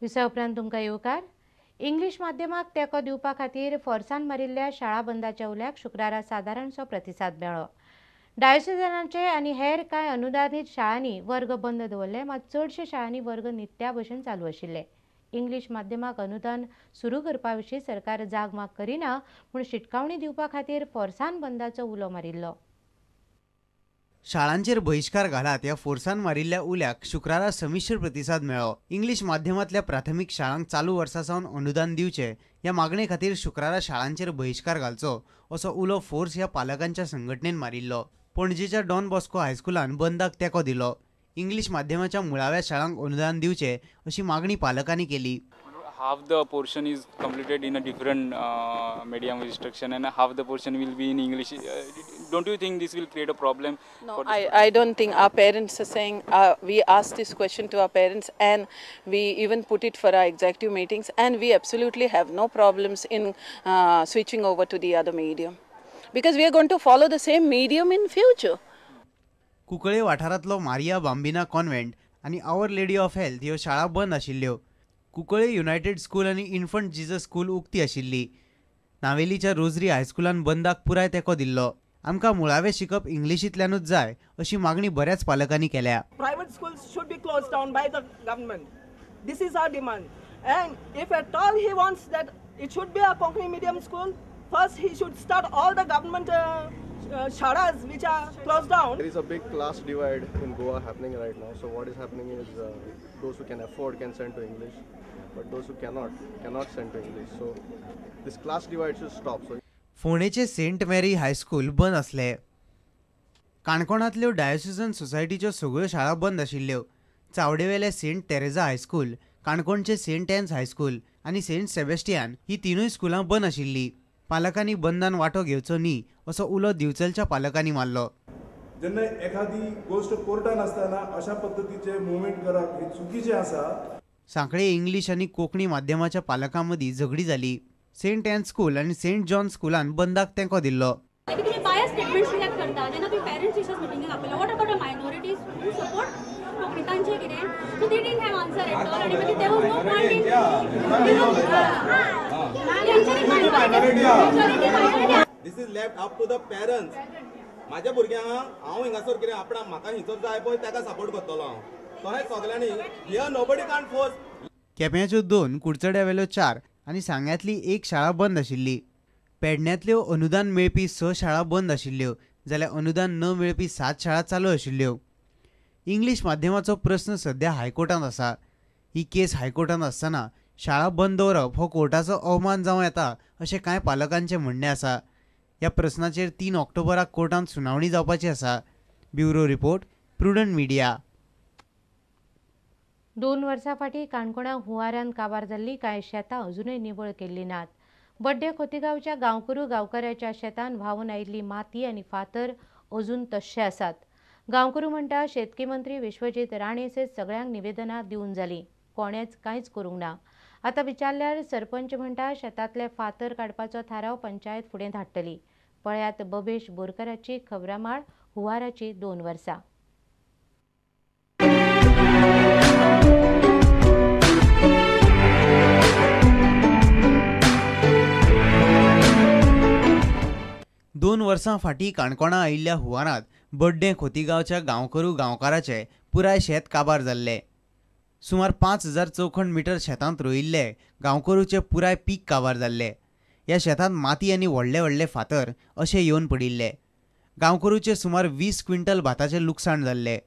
Visa उपरांत तुमकां येवकार। इंग्लीश माध्यमाक तेंको दिवपा खातीर फोर्सान मारिल्ल्या शाळा बंदाच्या उल्याक शुक्रारा सादारणसो प्रतिसाद मेळ्ळो। डायोसिसांचे आनी हेर कांय अनुदानीत शाळांनी वर्ग बंद दवरले, मात चडशा शाळांनी वर्ग नित्या भशेन चालू आशिल्ले। इंग्लीश माध्यमाक अनुदान सुरू करपा विशीं सरकार जाग माग करिना म्हूण शिटकावणी दिवपा खातीर फोर्सान बंदाचो उलो मारिल्लो। शाळांचेर बहिष्कार घालात ह्या फोर्सान मारिल्ल्या उल्याक शुक्रारा संमिश्र प्रतिसाद मेळ्ळो। इंग्लीश माध्यमांतल्या प्राथमीक शाळांक चालू वर्सा सावन अनुदान दिवचे ह्या मागणे खातीर शुक्रारा शाळांचेर बहिष्कार घालचो असो उलो फोर्स ह्या पालकांच्या संघटनेन मारिल्लो। पणजेच्या डॉन बॉस्को हायस्कुलान बंदाक तेंको दिलो। इंग्लीश माध्यमाच्या मुळाव्या शाळांक अनुदान दिवचे अशी मागणी पालकांनी केली। Half the portion is completed in a different medium instruction and half the portion will be in English. Don't you think this will create a problem? No, I don't think. Our parents are saying, we asked this question to our parents and we even put it for our executive meetings, and we absolutely have no problems in switching over to the other medium because we are going to follow the same medium in future. Cuncolim वाठारांतलो Maria बांबिना convent आनी आवर lady of health ह्यो शाळा बंद आशिल्ल्यो। Cuncolim United school आनी infant Jesus school उक्ती आशिल्ली। नावेलीच्या Rosary हायस्कुलान बंदाक पुराय तेंको दिल्लो। आमकां मुळावें शिकप इंग्लिशींतल्यानूच जाय अशी मागणी बऱ्याच पालकांनी केल्या। Private schools should be closed down by the government. This is our demand. And if at all he wants that it should be a Konkani medium school, first he should start all the government shalas which are closed down. There is a big class divide in Goa happening right now. So what is happening is those who can afford can send to English, but those who cannot send to English. So this class divide should stop. So फोंडेचे saint Mary high school बंद आसले। काणकोणांतल्यो diocesan सोसायटीच्यो सगळ्यो शाळा बंद आशिल्ल्यो। चावडेवेले सेंट तेरेजा हायस्कूल, काणकोणचे सेंट एन्स हायस्कूल आनी सेंट सेबेस्टियन ही तिनूय स्कुलां बंद आशिल्लीं। पालकांनी बंदान वांटो घेवचो न्ही असो उलो दिवचलच्या पालकांनी मारलो। जेन्ना एखादी गोष्ट कोर्टान आसतना अशा पद्धतीचे मुवमेंट करप हे चुकीचे आसा। सांखळे इंग्लीश आनी कोंकणी माध्यमाच्या पालकां मदीं झगडी जाली। सेंट एन्स स्कूल आनी सेंट जॉन स्कुलान बंदाक तेंको दिल्लो। This is left up to the parents. माझ्या भुरग्यांक हांव हिंगासर कितें आपणा म्हाका हिंचो जाय पळय ताका सपोर्ट करतलो हांव। तशें सगळ्यांनी हियर नोबडी कांट फोर्स। केप्याच्यो 2, कुडचड्यावेल्यो 4 आनी सांग्यातली 1 शाळा बंद आशिल्ली। पेडण्यातल्यो अनुदान मेळपी 6 शाळा बंद आशिल्ल्यो, जाल्यार अनुदान न मेळपी 7 शाळा चालू आशिल्ल्यो। इंग्लीश माध्यमाचो प्रस्न सध्या हायकोर्टांत आसा। ही केस हायकोर्टांत आसतना शाळा बंद दवरप हो कोर्टाचो अवमान जावं येता अशें कांय पालकांचें म्हणणें आसा। ह्या प्रस्नाचेर 3 ऑक्टोबराक कोर्टांत सुनावणी जावपाची आसा। Bureau report, prudent media. 2 वर्सां फाटीं काणकोणा हुंवारान काबार जाल्लीं कांय शेतां अजूनय निवळ केल्लीं नात। बड्डे खोतीगांवच्या गांवकरू गांवकाराच्या शेतान व्हांवून आयिल्ली माती आनी फातर अजून तश्शे आसात। गांवकरू म्हणटा शेतकी मंत्री विश्वजीत राणे सयत सगळ्यांक निवेदनां दिवन जालीं, कोणेच कांयच करूंक ना। आतां विचारल्यार सरपंच म्हणटा शेतांतले फातर काडपाचो थाराव पंचायत फुडें धाडटली। पळयात बबेश बोरकाराची खबरामाळ हुंवाराची 2 वर्सां। 2 वर्सां फाटीं काणकोणा आयिल्ल्या हुंवारांत बड्डे खोतीगांवच्या गांवकरू गांवकाराचे पुराय शेत काबार जाल्ले। सुमार 5000 चौखण मिटर शेतांत रोयिल्ले गांवकरूचे पुराय पीक काबार जाल्ले। ह्या शेतांत माती आनी व्हडले व्हडले फातर अशे येवन पडिल्ले। गांवकरूचे सुमार 20 क्विंटल भाताचे लुकसाण जाल्ले,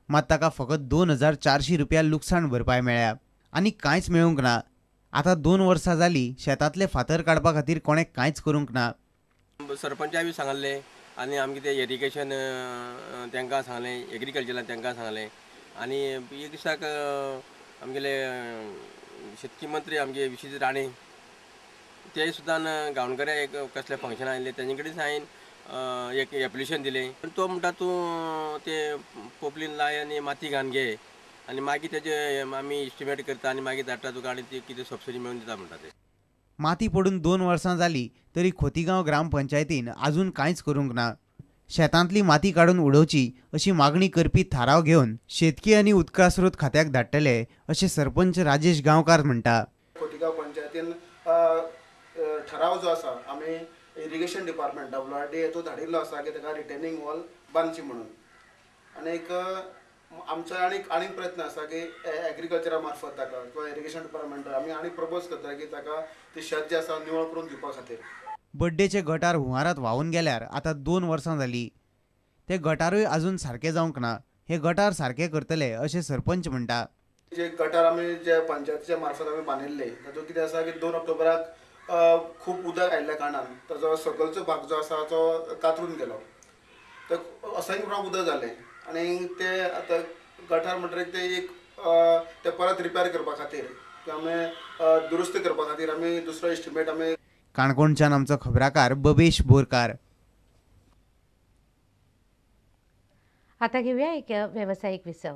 मात ताका फकत 2400 रुपया लुकसाण भरपाय मेळ्ळ्या आनी कांयच मेळूंक ना। आतां 2 वर्सां जालीं शेतांतले फातर काडपा खातीर कोणें कांयच करूंक ना। सरपंचाक बी सांगले आनी आमगे ते इरिगेशन तांकां सांगलें, एग्रीकल्चरान तांकां सांगलें आनी एक दिसाक आमगेले शेतकी मंत्री आमगे विश्वजीत राणे ते सुद्दां गांवकाराक एक कसलें फंक्शन आयिल्लें तेजे कडेन हांवें एक एप्लिकेशन दिलें। तो म्हणटा तूं ते पोपलीन लाय आनी माती घालन घे आनी मागीर तेजे आमी इस्टिमेट करता आनी मागीर धाडटा तुका आनी ती कितें सबसिडी मेळून दिता म्हणटा ते। माती पडून 2 वर्सां जालीं तरी खोतीगांव ग्रामपंचायतीन आजून कांयच करूंक ना। शेतांतली माती काडून उडोवची अशी मागणी करपी थाराव घेवन शेतकी आनी उदका स्रोत खात्याक धाडटले अशें सरपंच राजेश गांवकार म्हणटा. खोतीगांव पंचायतीन ठराव जो आसा आमी इरिगेशन डिपार्टमेंट WRDA तो धाडिल्लो आसा की ताका रिटेनिंग वॉल बांदची म्हणून. आनीक आमचो आनीक प्रयत्न आसा की एग्रीकल्चरा मार्फत ताका किंवा इरिगेशन डिपार्टमेंट आमी आनीक प्रपोज करता की ताका ती शेत जे आसा निवळ करून दिवपा खातीर. बड्डेचे गटार हुंवारांत व्हांवून गेल्यार आतां 2 वर्सां जालीं. ते गटारूय आजून सारके जावंक ना. हे गटार सारके करतले अशें सरपंच म्हणटा. जे गटार आमी जे पंचायतीच्या मार्फत आमी बांदिल्ले तातूंत कितें आसा की 2 ऑक्टोबराक खूब उदक आयिल्ल्या कारणान ताजो सकलचो भाग जो आसा तो कातरून गेलो. तर असंख्य प्रमाणात उदक जालें आनी ते आतां गटार म्हणटकीर ते एक ते परत रिपेर करपा खातीर किंवा आमी दुरुस्त करपा खातीर आमी दुसरो एस्टिमेट आमी. काणकोणच्यान आमचो खबराकार बबेश बोरकार. आता घेऊया एक व्यावसायिक विसव.